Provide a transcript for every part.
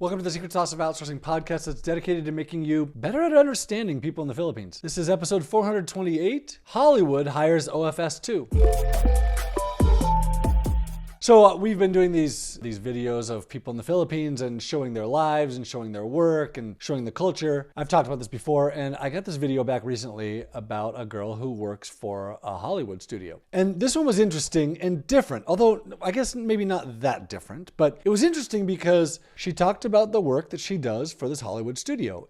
Welcome to the Secret Sauce of Outsourcing podcast that's dedicated to making you better at understanding people in the Philippines. This is episode 428, Hollywood Hires OFS 2. So we've been doing these videos of people in the Philippines and showing their lives and showing their work and showing the culture. I've talked about this before, and I got this video back recently about a girl who works for a Hollywood studio. And this one was interesting and different, although I guess maybe not that different, but it was interesting because she talked about the work that she does for this Hollywood studio.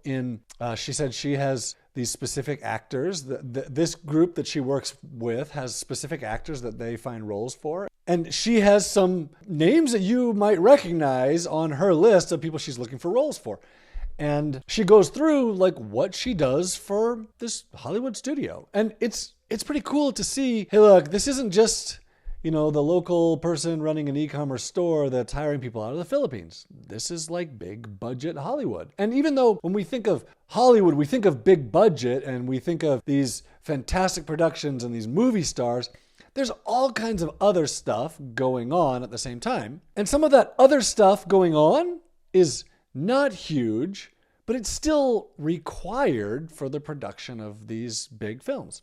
She said she has these specific actors. This group that she works with has specific actors that they find roles for. And she has some names that you might recognize on her list of people she's looking for roles for. And she goes through like what she does for this Hollywood studio. And it's pretty cool to see, hey, look, this isn't just, the local person running an e-commerce store that's hiring people out of the Philippines. This is like big budget Hollywood. And even though when we think of Hollywood, we think of big budget and we think of these fantastic productions and these movie stars, there's all kinds of other stuff going on at the same time. And some of that other stuff going on is not huge, but it's still required for the production of these big films.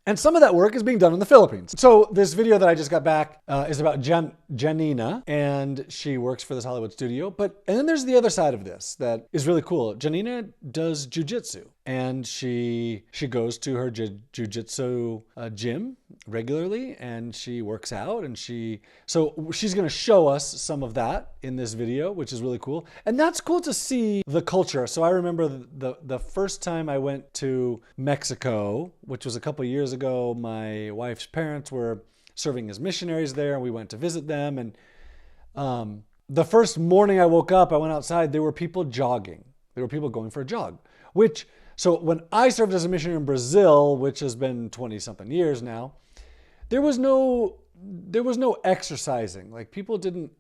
And some of that work is being done in the Philippines. So this video that I just got back is about Janina, and she works for this Hollywood studio. And then there's the other side of this that is really cool. Janina does jujitsu, and she goes to her jujitsu gym regularly, and she works out, and so she's going to show us some of that in this video, which is really cool. And that's cool to see the culture. So I remember the first time I went to Mexico, which was a couple years ago. My wife's parents were serving as missionaries there, and we went to visit them. And the first morning I woke up, I went outside, there were people jogging. There were people going for a jog, so when I served as a missionary in Brazil, which has been 20-something years now, there was no exercising. Like people didn't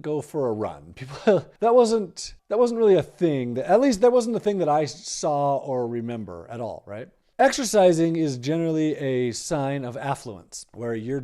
go for a run. That wasn't really a thing. At least that wasn't the thing that I saw or remember at all, right? Exercising is generally a sign of affluence, where you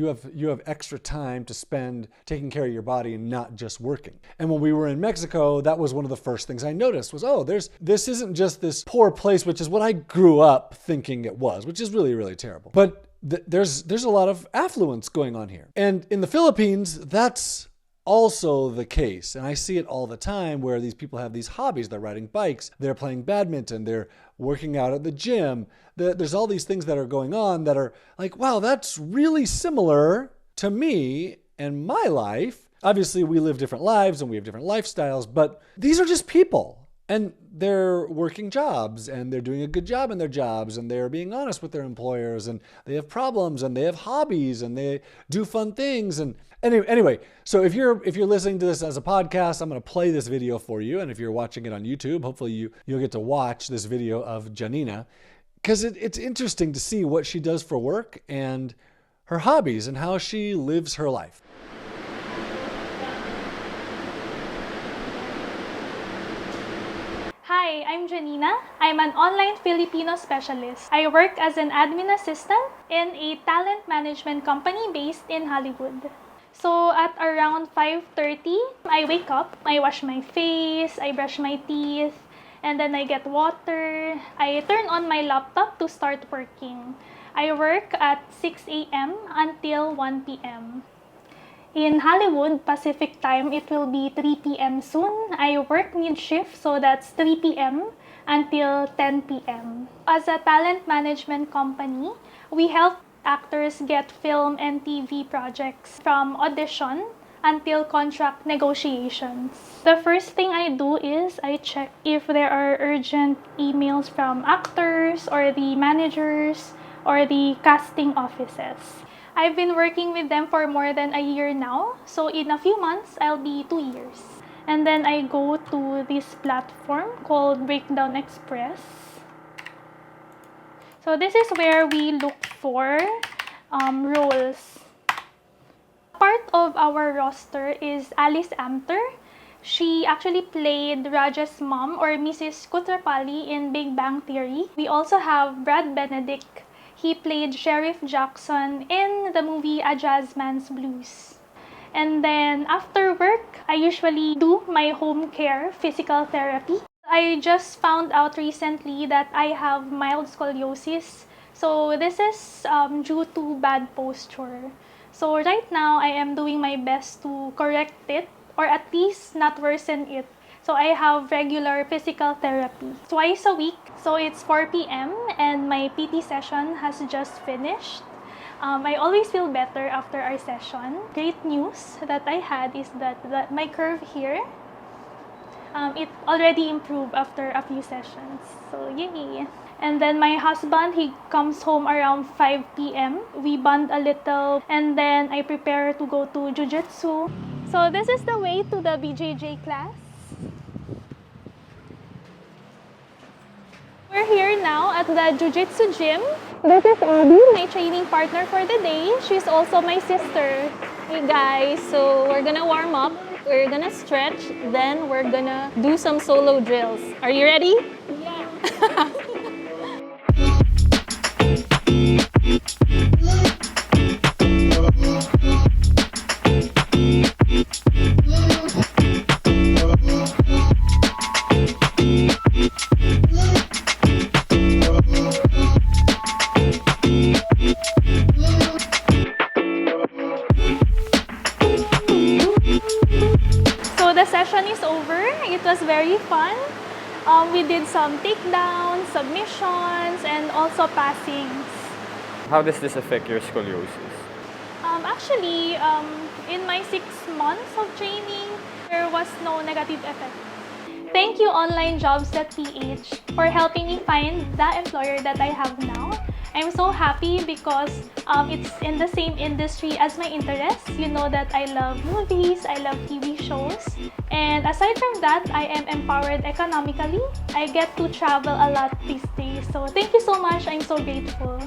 have extra time to spend taking care of your body and not just working. And when we were in Mexico, that was one of the first things I noticed was, this isn't just this poor place, which is what I grew up thinking it was, which is really, really terrible. But there's a lot of affluence going on here. And in the Philippines, that's also the case. And I see it all the time where these people have these hobbies. They're riding bikes, they're playing badminton, they're working out at the gym. There's all these things that are going on that are like, wow, that's really similar to me and my life. Obviously, we live different lives and we have different lifestyles, but these are just people. And they're working jobs and they're doing a good job in their jobs and they're being honest with their employers and they have problems and they have hobbies and they do fun things. And anyway, so if you're listening to this as a podcast, I'm going to play this video for you. And if you're watching it on YouTube, hopefully you'll get to watch this video of Janina, because it's interesting to see what she does for work and her hobbies and how she lives her life. Hi, I'm Janina. I'm an online Filipino specialist. I work as an admin assistant in a talent management company based in Hollywood. So at around 5:30, I wake up, I wash my face, I brush my teeth, and then I get water. I turn on my laptop to start working. I work at 6 a.m. until 1 p.m. In Hollywood, Pacific time, it will be 3 p.m. soon. I work mid-shift, so that's 3 p.m. until 10 p.m. As a talent management company, we help actors get film and TV projects from audition until contract negotiations. The first thing I do is I check if there are urgent emails from actors or the managers or the casting offices. I've been working with them for more than a year now, so in a few months, I'll be 2 years. And then I go to this platform called Breakdown Express. So this is where we look for roles. Part of our roster is Alice Amter. She actually played Raja's mom, or Mrs. Kutrapali, in Big Bang Theory. We also have Brad Benedict. He played Sheriff Jackson in the movie A Jazzman's Blues. And then after work, I usually do my home care physical therapy. I just found out recently that I have mild scoliosis. So this is due to bad posture. So right now, I am doing my best to correct it or at least not worsen it. So I have regular physical therapy twice a week. So it's 4 p.m. and my PT session has just finished. I always feel better after our session. Great news that I had is that my curve here, it already improved after a few sessions. So yay! And then my husband, he comes home around 5 p.m. We bond a little and then I prepare to go to Jiu-Jitsu. So this is the way to the BJJ class. We're here now at the Jiu-Jitsu gym. This is Abby, my training partner for the day. She's also my sister. Hey guys, so we're gonna warm up, we're gonna stretch, then we're gonna do some solo drills. Are you ready? Yeah. So the session is over. It was very fun. We did some takedowns, submissions, and also passings. How does this affect your scoliosis? Actually, in my 6 months of training, there was no negative effect. Thank you onlinejobs.ph for helping me find the employer that I have now. I'm so happy because it's in the same industry as my interests. You know that I love movies, I love TV shows. And aside from that, I am empowered economically. I get to travel a lot these days. So thank you so much. I'm so grateful.